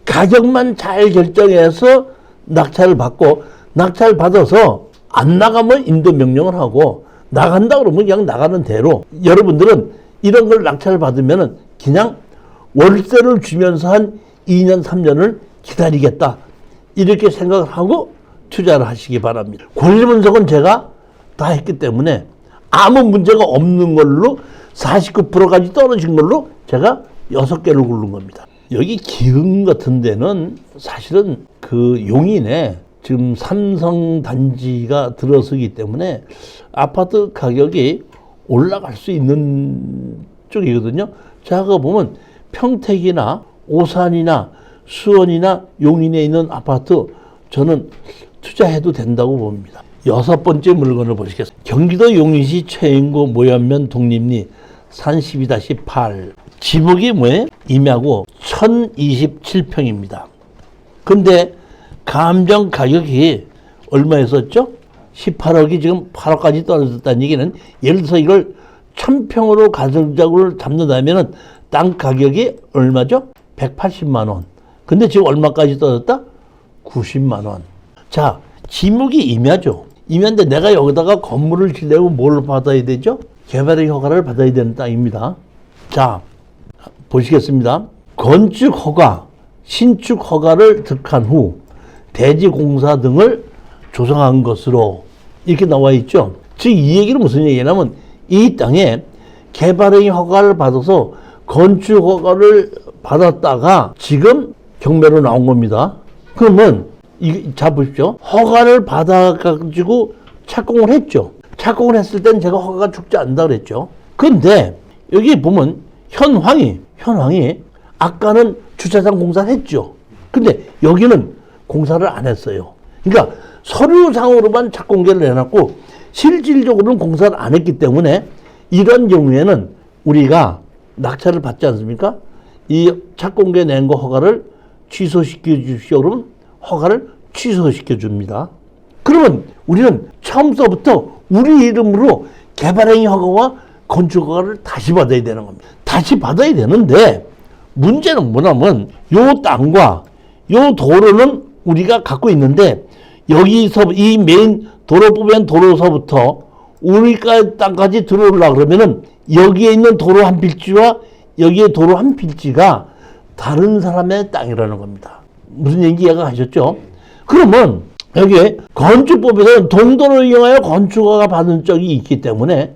가격만 잘 결정해서 낙찰을 받고 낙찰을 받아서 안 나가면 인도 명령을 하고 나간다 그러면 그냥 나가는 대로 여러분들은 이런 걸 낙찰을 받으면은 그냥 월세를 주면서 한 2년 3년을 기다리겠다 이렇게 생각을 하고 투자를 하시기 바랍니다. 권리 분석은 제가 다 했기 때문에 아무 문제가 없는 걸로 49%까지 떨어진 걸로 제가 6개를 고른 겁니다. 여기 기흥 같은 데는 사실은 그 용인에 지금 삼성 단지가 들어서기 때문에 아파트 가격이 올라갈 수 있는 쪽이거든요. 제가 보면 평택이나 오산이나 수원이나 용인에 있는 아파트 저는 투자해도 된다고 봅니다. 6번째 물건을 보시겠습니다. 경기도 용인시 최인구 모연면 독립리 산 12-8 지목이 뭐예요? 임야고 1027평입니다. 근데 감정 가격이 얼마였었죠? 18억이 지금 8억까지 떨어졌다는 얘기는 예를 들어서 이걸 1000평으로 가정자구를 잡는다면 땅 가격이 얼마죠? 180만 원. 근데 지금 얼마까지 떨어졌다? 90만 원. 자, 지목이 임야죠. 임야인데 내가 여기다가 건물을 지려면 뭘 받아야 되죠? 개발의 허가를 받아야 되는 땅입니다. 자, 보시겠습니다. 건축 허가, 신축 허가를 득한 후 대지공사 등을 조성한 것으로 이렇게 나와 있죠. 즉 이 얘기는 무슨 얘기냐면 이 땅에 개발의 허가를 받아서 건축 허가를 받았다가 지금 경매로 나온 겁니다. 그러면 자 보십시오. 허가를 받아가지고 착공을 했죠. 착공을 했을 땐 제가 허가가 죽지 않는다 그랬죠. 근데 여기 보면 현황이 아까는 주차장 공사를 했죠. 근데 여기는 공사를 안 했어요. 그러니까 서류상으로만 착공계를 내놨고 실질적으로는 공사를 안 했기 때문에 이런 경우에는 우리가 낙찰을 받지 않습니까? 이 착공계 낸 거 허가를 취소시켜 주십시오. 그러면 허가를 취소시켜 줍니다. 그러면 우리는 처음서부터 우리 이름으로 개발행위 허가와 건축 허가를 다시 받아야 되는 겁니다. 다시 받아야 되는데 문제는 뭐냐면 요 땅과 요 도로는 우리가 갖고 있는데 여기서 이 메인 도로부분 도로서부터 우리가 땅까지 들어오려고 그러면은 여기에 있는 도로 한 필지와 여기에 도로 한 필지가 다른 사람의 땅이라는 겁니다. 무슨 얘기 이해가하셨죠? 그러면 여기에 건축법에서는 동도를 이용하여 건축허가 받은 적이 있기 때문에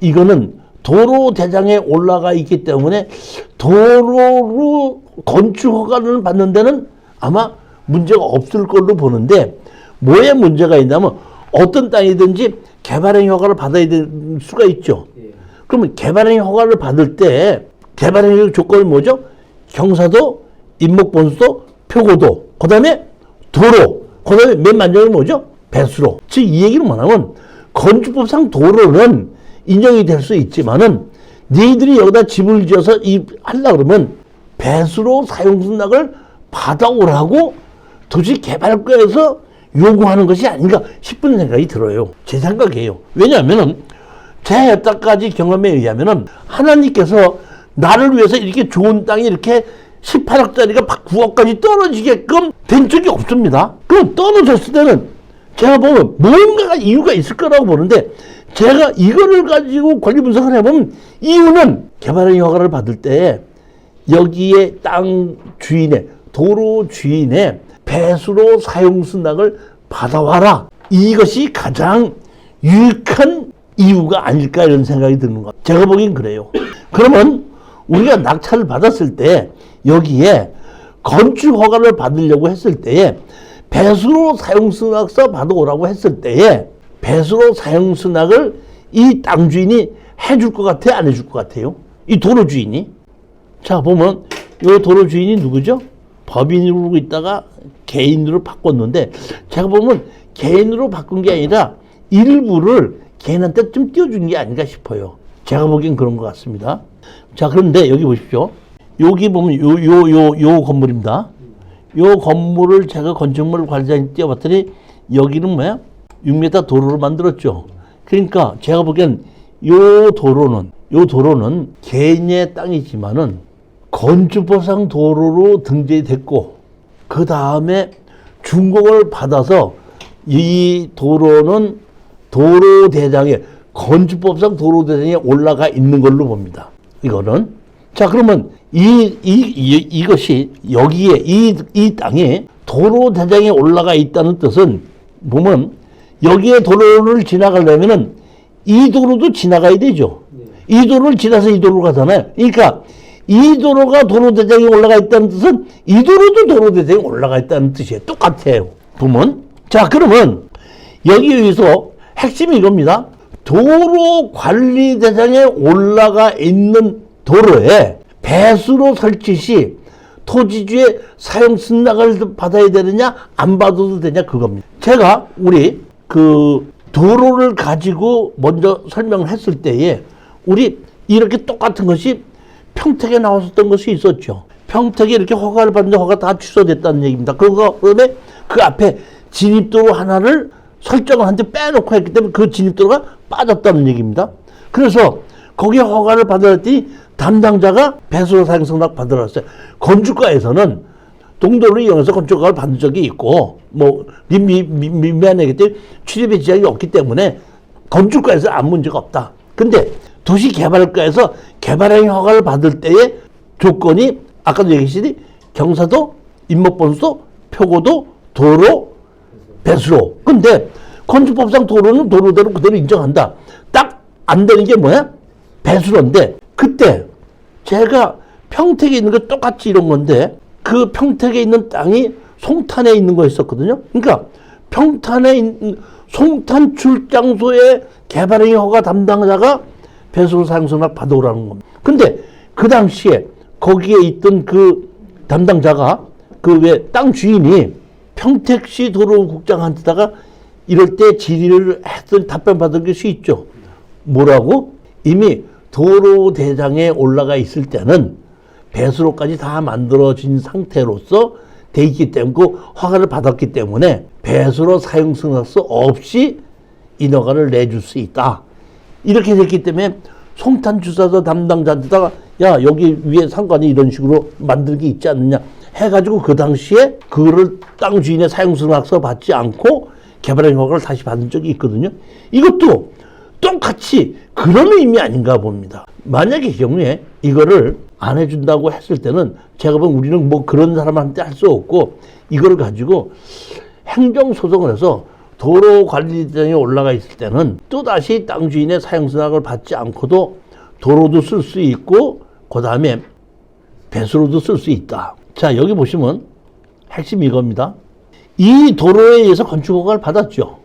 이거는 도로 대장에 올라가 있기 때문에 도로로 건축허가를 받는 데는 아마 문제가 없을 걸로 보는데 뭐에 문제가 있냐면 어떤 땅이든지 개발행위 허가를 받아야 될 수가 있죠. 그러면 개발행위 허가를 받을 때 개발행위 조건이 뭐죠? 경사도, 임목번수도, 표고도, 그 다음에 도로, 그 다음에 맨 마지막에 뭐죠? 배수로. 즉 이 얘기는 뭐냐면 건축법상 도로는 인정이 될 수 있지만은 너희들이 여기다 집을 지어서 하려고 그러면 배수로 사용승낙을 받아오라고 도시 개발과에서 요구하는 것이 아닌가 싶은 생각이 들어요. 제 생각이에요. 왜냐하면은 제 여태까지 경험에 의하면은 하나님께서 나를 위해서 이렇게 좋은 땅이 이렇게 18억짜리가 9억까지 떨어지게끔 된 적이 없습니다. 그럼 떨어졌을 때는 제가 보면 뭔가 이유가 있을 거라고 보는데 제가 이거를 가지고 권리 분석을 해보면 이유는 개발행위 허가를 받을 때 여기에 땅 주인의 도로 주인의 배수로 사용승낙을 받아와라. 이것이 가장 유익한 이유가 아닐까 이런 생각이 드는 것. 제가 보기엔 그래요. 그러면 우리가 낙찰을 받았을 때 여기에 건축 허가를 받으려고 했을 때에 배수로 사용승낙서 받아오라고 했을 때에 배수로 사용승낙을 이 땅 주인이 해줄 것 같아요? 안 해줄 것 같아요? 이 도로 주인이. 자, 보면 이 도로 주인이 누구죠? 법인으로 있다가 개인으로 바꿨는데, 제가 보면 개인으로 바꾼 게 아니라 일부를 개인한테 좀 띄워준 게 아닌가 싶어요. 제가 보기엔 그런 것 같습니다. 자, 그런데 여기 보십시오. 여기 보면 요 건물입니다. 요 건물을 제가 건축물 관리자님 띄워봤더니 여기는 뭐야? 6m 도로를 만들었죠. 그러니까 제가 보기엔 요 도로는 개인의 땅이지만은 건축법상 도로로 등재됐고, 그 다음에 준공을 받아서 이 도로는 도로대장에, 건축법상 도로대장에 올라가 있는 걸로 봅니다. 이거는. 자, 그러면 이것이 여기에 이 땅에 도로대장에 올라가 있다는 뜻은, 보면 여기에 도로를 지나가려면은 이 도로도 지나가야 되죠. 이 도로를 지나서 이 도로로 가잖아요. 그러니까 이 도로가 도로대장에 올라가 있다는 뜻은 이 도로도 도로대장에 올라가 있다는 뜻이에요. 똑같아요. 보면. 자, 그러면 여기에서 핵심이 이겁니다. 도로관리대장에 올라가 있는 도로에 배수로 설치 시 토지주의 사용승낙을 받아야 되느냐 안 받아도 되냐 그겁니다. 제가 우리 그 도로를 가지고 먼저 설명을 했을 때에 우리 이렇게 똑같은 것이 평택에 나왔었던 것이 있었죠. 평택에 이렇게 허가를 받는데 허가 다 취소됐다는 얘기입니다. 그다음에 그 앞에 진입도로 하나를 설정을 한데 빼놓고 했기 때문에 그 진입도로가 빠졌다는 얘기입니다. 그래서 거기에 허가를 받았더니 담당자가 배수로 사용승낙 받으러 왔어요. 건축가에서는 동도를 이용해서 건축허가를 받은 적이 있고, 뭐 민간이기 때문에 출입에 지장이 없기 때문에 건축가에서 아무 문제가 없다. 근데 도시개발과에서 개발행 허가를 받을 때의 조건이 아까도 얘기했듯이 경사도, 임목번수도, 표고도, 도로, 배수로. 근데 건축법상 도로는 도로대로 그대로 인정한다. 딱 안 되는 게 뭐야? 배수로인데, 그때 제가 평택에 있는 거 똑같이 이런 건데, 그 평택에 있는 땅이 송탄에 있는 거 있었거든요. 그러니까 평탄에 있는 송탄 출장소의 개발행 허가 담당자가 배수로 사용승낙 받아오라는 겁니다. 근데 그 당시에 거기에 있던 그 담당자가 그 왜 땅 주인이 평택시 도로국장한테다가 이럴 때 질의를 했던 답변 받은 것이 있죠. 뭐라고? 이미 도로대장에 올라가 있을 때는 배수로까지 다 만들어진 상태로서 돼 있기 때문에 그 허가를 받았기 때문에 배수로 사용승낙서 없이 인허가를 내줄 수 있다. 이렇게 됐기 때문에 송탄주사소 담당자한테다가 야 여기 위에 상관이 이런 식으로 만들기 있지 않느냐 해가지고 그 당시에 그거를 땅 주인의 사용승낙서 받지 않고 개발행 허가를 다시 받은 적이 있거든요. 이것도 똑같이 그런 의미 아닌가 봅니다. 만약에 경우에 이거를 안 해준다고 했을 때는 제가 보면 우리는 뭐 그런 사람한테 할 수 없고 이거를 가지고 행정소송을 해서 도로관리대장에 올라가 있을 때는 또다시 땅 주인의 사용승낙을 받지 않고도 도로도 쓸 수 있고 그 다음에 배수로도 쓸 수 있다. 자, 여기 보시면 핵심이 이겁니다. 이 도로에 의해서 건축허가를 받았죠.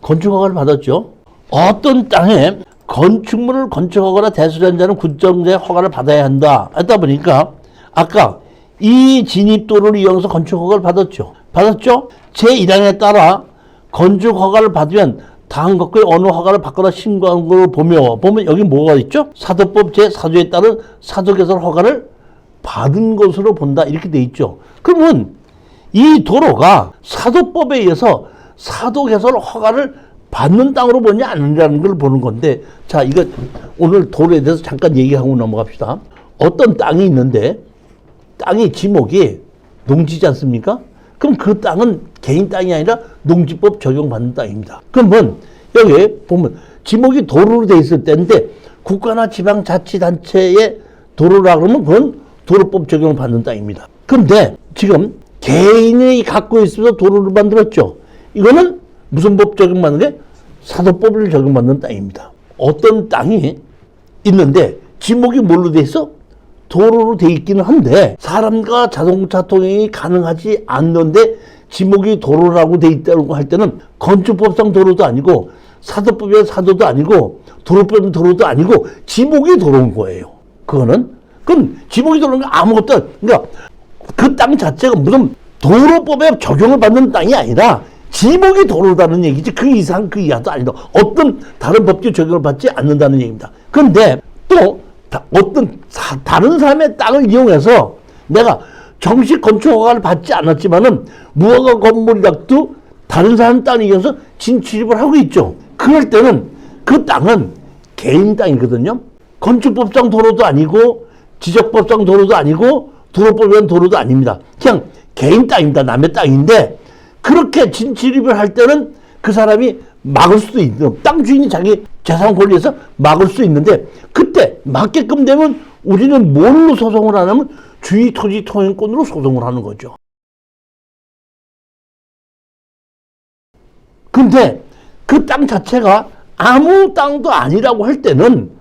건축허가를 받았죠. 어떤 땅에 건축물을 건축하거나 대수자는 구청장의 허가를 받아야 한다. 하다 보니까 아까 이 진입도로를 이용해서 건축허가를 받았죠. 받았죠? 제1항에 따라 건축허가를 받으면 다음 것과 어느 허가를 받거나 신고한 걸 보면 여기 뭐가 있죠? 사도법 제4조에 따른 사도개설 허가를 받은 것으로 본다. 이렇게 돼 있죠. 그러면 이 도로가 사도법에 의해서 사도개설 허가를 받는 땅으로 보냐 아니냐는 걸 보는 건데, 자, 이거 오늘 도로에 대해서 잠깐 얘기하고 넘어갑시다. 어떤 땅이 있는데 땅이 지목이 농지지 않습니까? 그럼 그 땅은 개인 땅이 아니라 농지법 적용받는 땅입니다. 그러면 여기 보면 지목이 도로로 돼 있을 때인데 국가나 지방자치단체의 도로라 그러면 그건 도로법 적용받는 땅입니다. 그런데 지금 개인이 갖고 있으면서 도로를 만들었죠. 이거는 무슨 법 적용받는 게? 사도법을 적용받는 땅입니다. 어떤 땅이 있는데 지목이 뭘로 돼 있어? 도로로 돼 있기는 한데 사람과 자동차 통행이 가능하지 않는데 지목이 도로라고 돼 있다고 할 때는 건축법상 도로도 아니고 사도법의 사도도 아니고 도로법은 도로도 아니고 지목이 도로인 거예요. 그건 지목이 도로는 아무것도 그러니까 그 땅 자체가 무슨 도로법에 적용을 받는 땅이 아니라 지목이 도로다는 얘기지 그 이상 그 이하도 아니다. 어떤 다른 법규 적용을 받지 않는다는 얘기입니다. 그런데 또 어떤 다른 사람의 땅을 이용해서 내가 정식 건축 허가를 받지 않았지만은 무허가 건물이라도 다른 사람 땅을 이용해서 진출입을 하고 있죠. 그럴 때는 그 땅은 개인 땅이거든요. 건축법상 도로도 아니고 지적법상 도로도 아니고 도로법상 도로도 아닙니다. 그냥 개인 땅입니다. 남의 땅인데 그렇게 진출입을 할 때는 그 사람이 막을 수도 있는 땅 주인이 자기 재산 권리에서 막을 수 있는데 그때 막게끔 되면 우리는 뭘로 소송을 하냐면 주의토지통행권으로 소송을 하는 거죠. 근데 그 땅 자체가 아무 땅도 아니라고 할 때는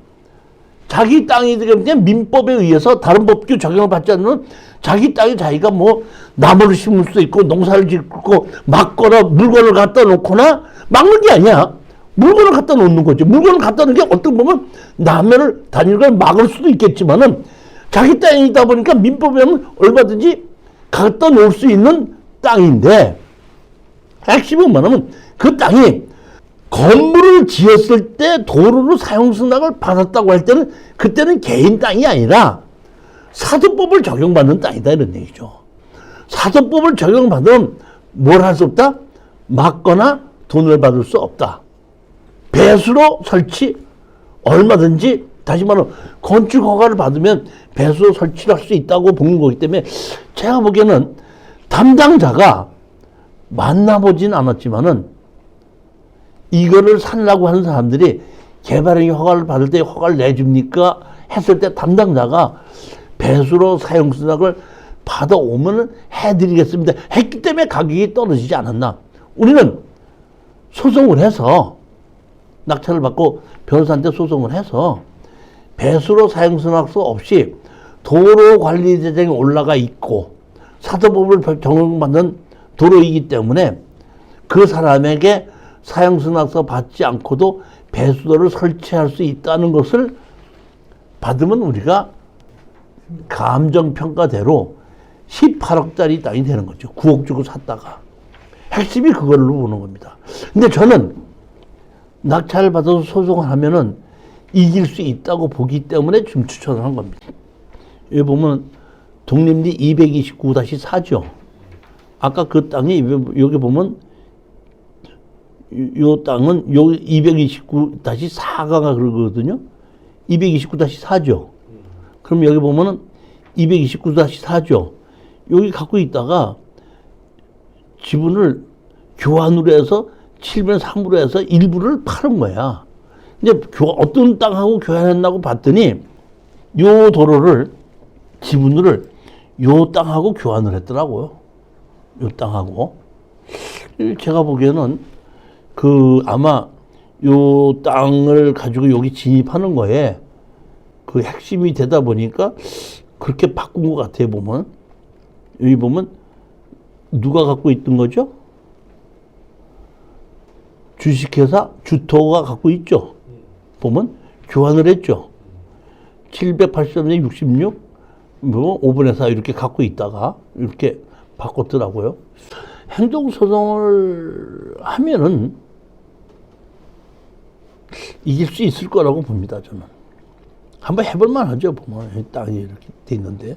자기 땅이 되면 민법에 의해서 다른 법규 적용을 받지 않는 자기 땅에 자기가 뭐 나무를 심을 수도 있고 농사를 짓고 막거나 물건을 갖다 놓거나 막는 게 아니야. 물건을 갖다 놓는 거지. 물건을 갖다 놓는 게 어떻게 보면 남을 다니는 걸 막을 수도 있겠지만은 자기 땅이다 보니까 민법에 하면 얼마든지 갖다 놓을 수 있는 땅인데 핵심은 뭐냐면 그 땅이 건물을 지었을 때 도로로 사용승낙을 받았다고 할 때는 그때는 개인 땅이 아니라 사도법을 적용받는 땅이다 이런 얘기죠. 사도법을 적용받으면 뭘 할 수 없다? 막거나 돈을 받을 수 없다. 배수로 설치 얼마든지 다시 말하면 건축 허가를 받으면 배수로 설치를 할 수 있다고 보는 거기 때문에 제가 보기에는 담당자가 만나보진 않았지만은 이거를 살라고 하는 사람들이 개발행위 허가를 받을 때 허가를 내줍니까? 했을 때 담당자가 배수로 사용승낙을 받아오면 해드리겠습니다. 했기 때문에 가격이 떨어지지 않았나. 우리는 소송을 해서 낙찰을 받고 변호사한테 소송을 해서 배수로 사용승낙서 없이 도로관리재정이 올라가 있고 사도법을 적용받는 도로이기 때문에 그 사람에게 사용승낙서 받지 않고도 배수로를 설치할 수 있다는 것을 받으면 우리가 감정평가대로 18억짜리 땅이 되는 거죠. 9억 주고 샀다가. 핵심이 그걸로 보는 겁니다. 근데 저는 낙찰을 받아서 소송을 하면은 이길 수 있다고 보기 때문에 지금 추천을 한 겁니다. 여기 보면 독립리 229-4죠. 아까 그 땅이 여기 보면 요 땅은 요 229-4가 그러거든요. 229-4죠. 그럼 여기 보면은 229-4죠. 여기 갖고 있다가 지분을 교환으로 해서 7분의 3으로 해서 일부를 파는 거야. 근데 어떤 땅하고 교환했나고 봤더니 요 도로를 지분을 요 땅하고 교환을 했더라고요. 요 땅하고. 제가 보기에는 아마 요 땅을 가지고 여기 진입하는 거에 그 핵심이 되다 보니까 그렇게 바꾼 것 같아요, 보면. 여기 보면 누가 갖고 있던 거죠? 주식회사 주토가 갖고 있죠. 보면 교환을 했죠. 783에 66, 뭐 5분의 4 이렇게 갖고 있다가 이렇게 바꿨더라고요. 행정소송을 하면은 이길 수 있을 거라고 봅니다, 저는. 한번 해볼만 하죠, 보면. 땅이 이렇게 돼 있는데.